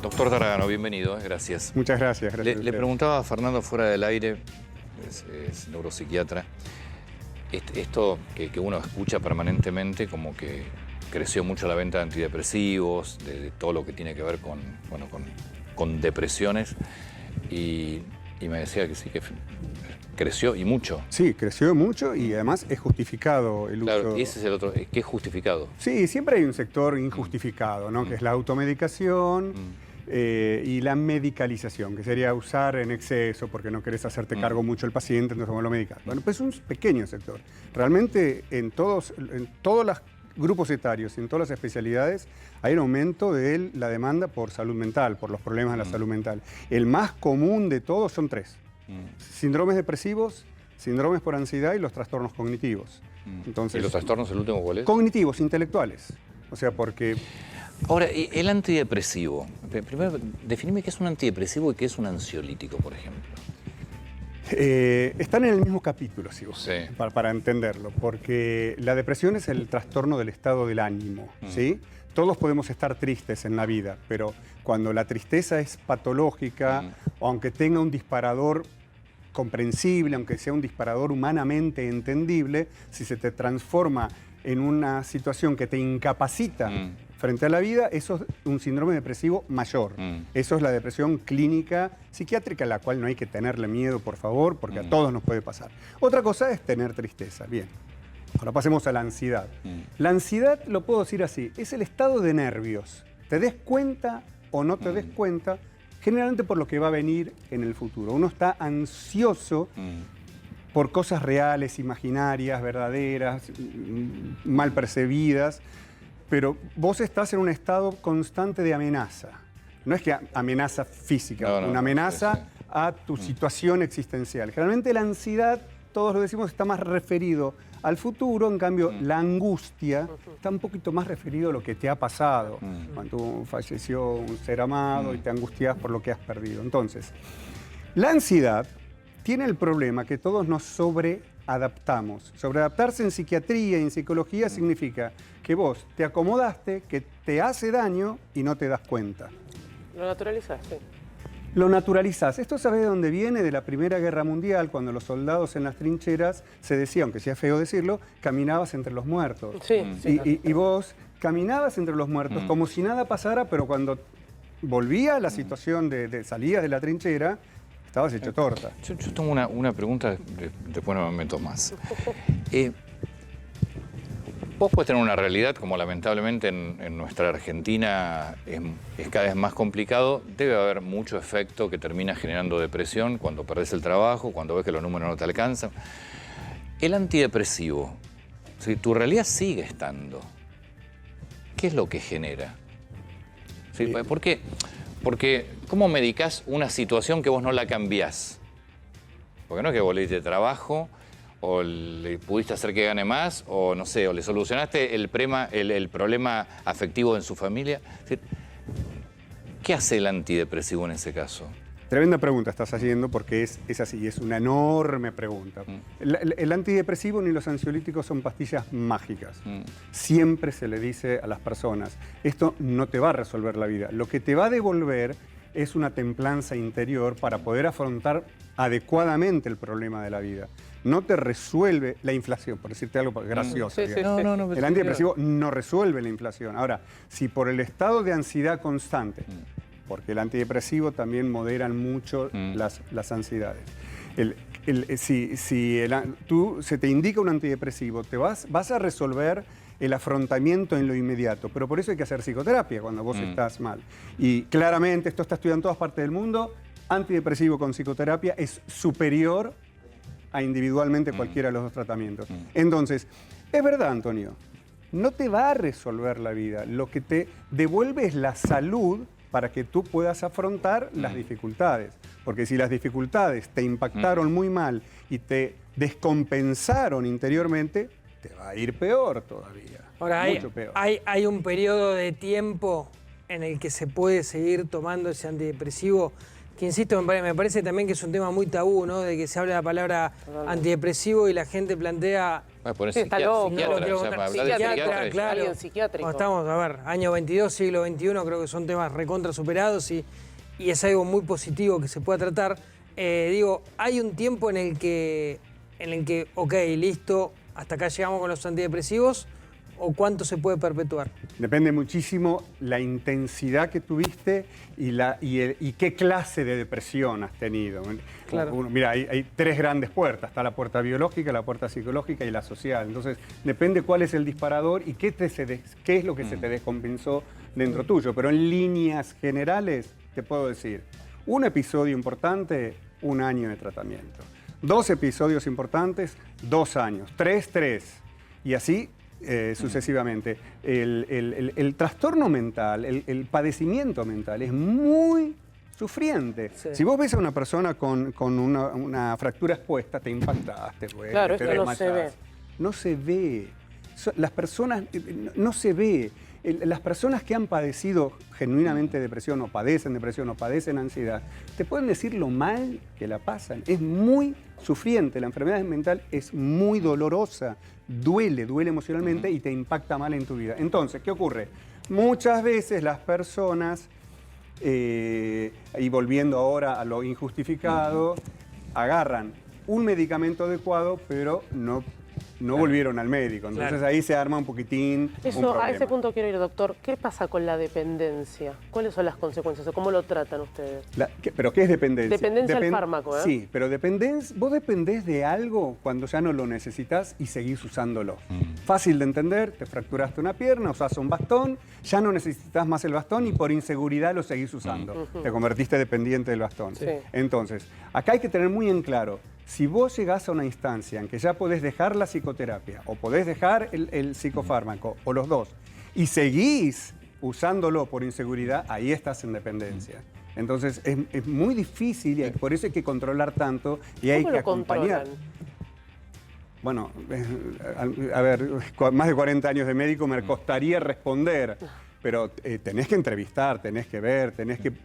Doctor Taragano, bienvenido, gracias. Muchas gracias. Le preguntaba a Fernando fuera del aire, es neuropsiquiatra, esto que uno escucha permanentemente, como que creció mucho la venta de antidepresivos, de todo lo que tiene que ver con depresiones, y me decía que sí, que creció y mucho. Sí, creció mucho y además es justificado el uso. Claro, ese es el otro, que es justificado. Sí, siempre hay un sector injustificado, ¿no? Que es la automedicación y la medicalización, que sería usar en exceso porque no querés hacerte cargo mucho el paciente, entonces vos lo medicás. Bueno, pues es un pequeño sector. Realmente en todos los grupos etarios, en todas las especialidades, hay un aumento de la demanda por salud mental, por los problemas de la salud mental. El más común de todos son tres. Síndromes depresivos, síndromes por ansiedad y los trastornos cognitivos. Entonces, ¿Y los trastornos, el último cuál es? Cognitivos, intelectuales. O sea, porque... Ahora, el antidepresivo. Primero, definime qué es un antidepresivo y qué es un ansiolítico, por ejemplo. Están en el mismo capítulo, si vos, Sí. para entenderlo, porque la depresión es el trastorno del estado del ánimo, ¿sí? Todos podemos estar tristes en la vida, pero cuando la tristeza es patológica, o aunque tenga un disparador comprensible, aunque sea un disparador humanamente entendible, si se te transforma en una situación que te incapacita frente a la vida, eso es un síndrome depresivo mayor. Eso es la depresión clínica psiquiátrica, a la cual no hay que tenerle miedo, por favor, porque a todos nos puede pasar. Otra cosa es tener tristeza. Bien, ahora pasemos a la ansiedad. La ansiedad, lo puedo decir así, es el estado de nervios. Te des cuenta o no te des cuenta, generalmente por lo que va a venir en el futuro. Uno está ansioso por cosas reales, imaginarias, verdaderas, mal percibidas, pero vos estás en un estado constante de amenaza. No es que amenaza física, una amenaza a tu situación existencial. Generalmente la ansiedad, todos lo decimos, está más referido al futuro, en cambio la angustia está un poquito más referido a lo que te ha pasado. Cuando falleció un ser amado y te angustias por lo que has perdido. Entonces, la ansiedad tiene el problema que todos nos sobreadaptamos. Sobreadaptarse en psiquiatría y en psicología significa que vos te acomodaste, que te hace daño y no te das cuenta. Lo naturalizaste. Lo naturalizás. Esto sabés de dónde viene, de la Primera Guerra Mundial, cuando los soldados en las trincheras se decía, aunque sea feo decirlo, caminabas entre los muertos. Sí, Y vos caminabas entre los muertos como si nada pasara, pero cuando volvía la situación de salías de la trinchera, estabas hecho torta. Yo tengo una pregunta, después no me meto más. Vos podés tener una realidad, como lamentablemente en nuestra Argentina es cada vez más complicado. Debe haber mucho efecto que termina generando depresión cuando perdés el trabajo, cuando ves que los números no te alcanzan. El antidepresivo, si tu realidad sigue estando, ¿qué es lo que genera? ¿Sí? ¿Por qué? Porque, ¿cómo medicás una situación que vos no la cambiás? Porque no es que vos le diste trabajo, o le pudiste hacer que gane más, o no sé, o le solucionaste el problema afectivo en su familia. ¿Qué hace el antidepresivo en ese caso? Tremenda pregunta estás haciendo porque es así, es una enorme pregunta. El antidepresivo ni los ansiolíticos son pastillas mágicas. Siempre se le dice a las personas, esto no te va a resolver la vida. Lo que te va a devolver es una templanza interior para poder afrontar adecuadamente el problema de la vida. No te resuelve la inflación, por decirte algo gracioso. El antidepresivo no resuelve la inflación. Ahora, si por el estado de ansiedad constante, porque el antidepresivo también moderan mucho las ansiedades. Si se te indica un antidepresivo, vas a resolver el afrontamiento en lo inmediato, pero por eso hay que hacer psicoterapia cuando vos estás mal. Y claramente, esto está estudiado en todas partes del mundo, antidepresivo con psicoterapia es superior a individualmente cualquiera de los dos tratamientos. Entonces, es verdad, Antonio, no te va a resolver la vida. Lo que te devuelve es la salud para que tú puedas afrontar las dificultades. Porque si las dificultades te impactaron muy mal y te descompensaron interiormente, te va a ir peor todavía. Ahora, mucho peor. hay un periodo de tiempo en el que se puede seguir tomando ese antidepresivo que insisto, me parece también que es un tema muy tabú, ¿no? De que se habla la palabra antidepresivo y la gente plantea... Bueno, por eso Sí, está loco. psiquiatra, o sea, para hablar de psiquiatra, claro. Alguien psiquiátrico. Cuando estamos, a ver, año 22, siglo XXI, creo que son temas recontra superados y es algo muy positivo que se pueda tratar. Digo, hay un tiempo en el que, ok, listo, hasta acá llegamos con los antidepresivos, o cuánto se puede perpetuar. Depende muchísimo la intensidad que tuviste y qué clase de depresión has tenido. Claro. Mira, hay tres grandes puertas. Está la puerta biológica, la puerta psicológica y la social. Entonces, depende cuál es el disparador y qué es lo que se te descompensó dentro tuyo. Pero en líneas generales, te puedo decir, un episodio importante, 1 año de tratamiento. 2 episodios importantes, 2 años. 3. Y así sucesivamente. El trastorno mental, el padecimiento mental es muy sufriente. Sí. Si vos ves a una persona con una fractura expuesta, te impactaste. Claro, te esto no desmayás. se ve. No se ve. Las personas, no se ve. Las personas que han padecido genuinamente depresión o padecen ansiedad, te pueden decir lo mal que la pasan. Es muy sufriente. La enfermedad mental es muy dolorosa. Duele emocionalmente y te impacta mal en tu vida. Entonces, ¿qué ocurre? Muchas veces las personas, y volviendo ahora a lo injustificado, agarran un medicamento adecuado, pero no volvieron al médico. Entonces ahí se arma un poquitín un Eso, problema. a ese punto quiero ir, doctor. ¿Qué pasa con la dependencia? ¿Cuáles son las consecuencias o cómo lo tratan ustedes? ¿Pero qué es dependencia? Dependencia al fármaco, ¿eh? Sí, pero vos dependés de algo cuando ya no lo necesitas y seguís usándolo. Fácil de entender, te fracturaste una pierna, usás un bastón, ya no necesitas más el bastón y por inseguridad lo seguís usando. Te convertiste dependiente del bastón. Sí. Entonces, acá hay que tener muy en claro, si vos llegás a una instancia en que ya podés dejar la psicoterapia o podés dejar el psicofármaco o los dos y seguís usándolo por inseguridad, ahí estás en dependencia. Entonces es muy difícil y por eso hay que controlar tanto y hay que acompañar. Bueno, a ver, con más de 40 años de médico me costaría responder, pero tenés que entrevistar, tenés que ver,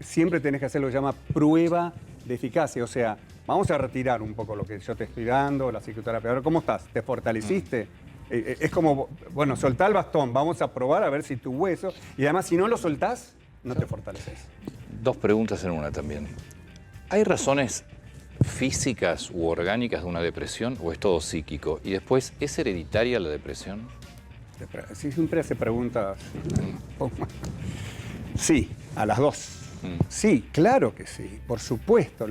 siempre tenés que hacer lo que se llama prueba de eficacia. O sea, vamos a retirar un poco lo que yo te estoy dando, la psicoterapia. A ver, ¿cómo estás? ¿Te fortaleciste? Es como, bueno, soltá el bastón, vamos a probar a ver si tu hueso... Y además, si no lo soltás, no te fortaleces. 2 preguntas en una también. ¿Hay razones físicas u orgánicas de una depresión o es todo psíquico? Y después, ¿es hereditaria la depresión? Sí, siempre hace preguntas. Sí, a las 2. Sí, claro que sí, por supuesto.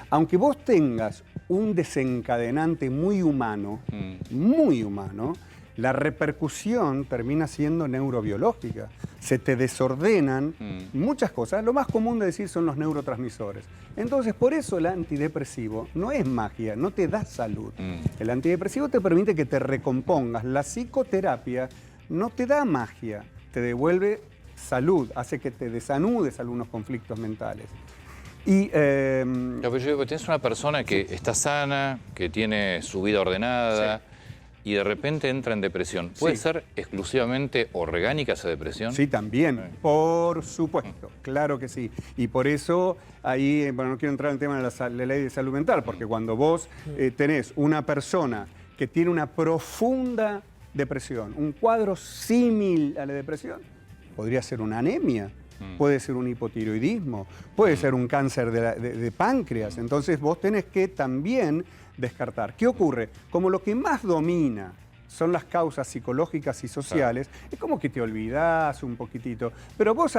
Aunque vos tengas un desencadenante muy humano, la repercusión termina siendo neurobiológica. Se te desordenan muchas cosas. Lo más común de decir son los neurotransmisores. Entonces, por eso el antidepresivo no es magia, no te da salud. El antidepresivo te permite que te recompongas. La psicoterapia no te da magia, te devuelve salud, hace que te desanudes algunos conflictos mentales. Y, pero yo digo, tienes una persona que está sana, que tiene su vida ordenada y de repente entra en depresión. ¿Puede ser exclusivamente orgánica esa depresión? Sí, también, por supuesto, claro que sí. Y por eso ahí, bueno, no quiero entrar en el tema de la ley de salud mental, porque cuando vos tenés una persona que tiene una profunda depresión, un cuadro símil a la depresión, podría ser una anemia, puede ser un hipotiroidismo, puede ser un cáncer de páncreas. Entonces vos tenés que también descartar. ¿Qué ocurre? Como lo que más domina son las causas psicológicas y sociales, es como que te olvidás un poquitito. Pero vos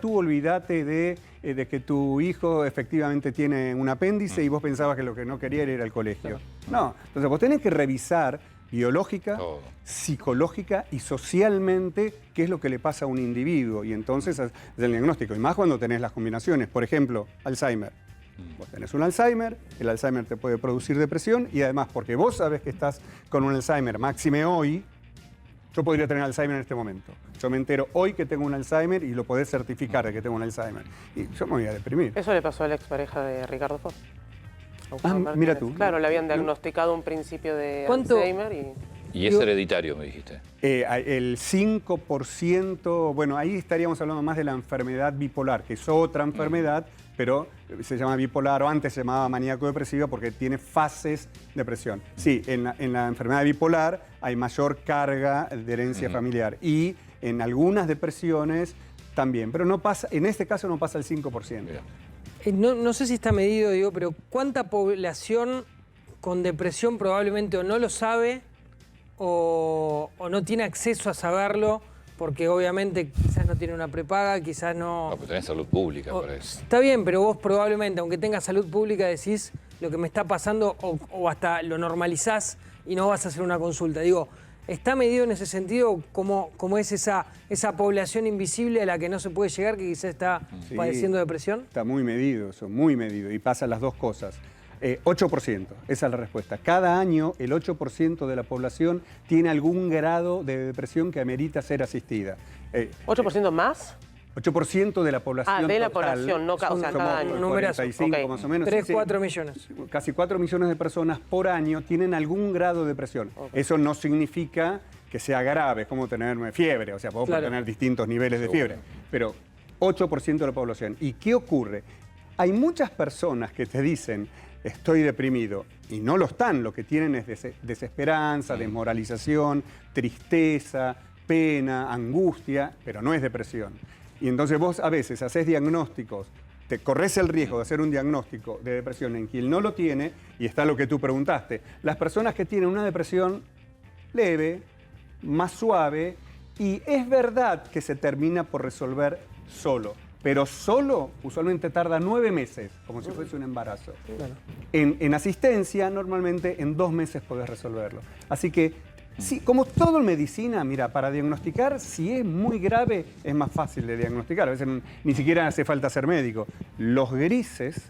olvidate de que tu hijo efectivamente tiene un apéndice y vos pensabas que lo que no quería era ir al colegio. No, entonces vos tenés que revisar biológica, psicológica y socialmente qué es lo que le pasa a un individuo. Y entonces es el diagnóstico. Y más cuando tenés las combinaciones. Por ejemplo, Alzheimer. Vos tenés un Alzheimer, el Alzheimer te puede producir depresión y además porque vos sabés que estás con un Alzheimer, máxime hoy, yo podría tener Alzheimer en este momento. Yo me entero hoy que tengo un Alzheimer y lo podés certificar de que tengo un Alzheimer. Y yo me voy a deprimir. Eso le pasó a la expareja de Ricardo Ford. Mira tú. Claro, le habían diagnosticado un principio de Alzheimer y... Y es hereditario, me dijiste. El 5%, bueno, ahí estaríamos hablando más de la enfermedad bipolar, que es otra enfermedad, pero se llama bipolar, o antes se llamaba maníaco-depresiva porque tiene fases de depresión. Sí, en la enfermedad bipolar hay mayor carga de herencia familiar y en algunas depresiones también, pero no pasa, en este caso no pasa el 5%. No sé si está medido, digo, pero ¿cuánta población con depresión probablemente o no lo sabe o no tiene acceso a saberlo? Porque obviamente quizás no tiene una prepaga, quizás no... No, pero tenés salud pública para eso. Está bien, pero vos probablemente, aunque tengas salud pública, decís lo que me está pasando o hasta lo normalizás y no vas a hacer una consulta. Digo, ¿está medido en ese sentido cómo es esa población invisible a la que no se puede llegar, que quizás está padeciendo depresión? Está muy medido eso, muy medido, y pasan las dos cosas. 8%, esa es la respuesta. Cada año el 8% de la población tiene algún grado de depresión que amerita ser asistida. ¿8% más? 8% de la población de la total, población, no cada año. Un numerazo. 45 Ok. más o menos. 3, Sí, 4 millones. Casi 4 millones de personas por año tienen algún grado de depresión. Eso no significa que sea grave, es como tener fiebre, o sea, podemos tener distintos niveles de fiebre, pero 8% de la población. ¿Y qué ocurre? Hay muchas personas que te dicen, estoy deprimido, y no lo están, lo que tienen es desesperanza, desmoralización, tristeza, pena, angustia, pero no es depresión. Y entonces vos a veces haces diagnósticos, te corres el riesgo de hacer un diagnóstico de depresión en quien no lo tiene, y está lo que tú preguntaste. Las personas que tienen una depresión leve, más suave, y es verdad que se termina por resolver solo, pero solo usualmente tarda 9 meses, como si fuese un embarazo. Claro. En asistencia, normalmente en 2 meses podés resolverlo. Así que, sí, como todo en medicina, mira, para diagnosticar, si es muy grave, es más fácil de diagnosticar. A veces ni siquiera hace falta ser médico. Los grises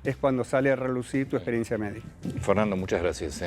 es cuando sale a relucir tu experiencia médica. Fernando, muchas gracias.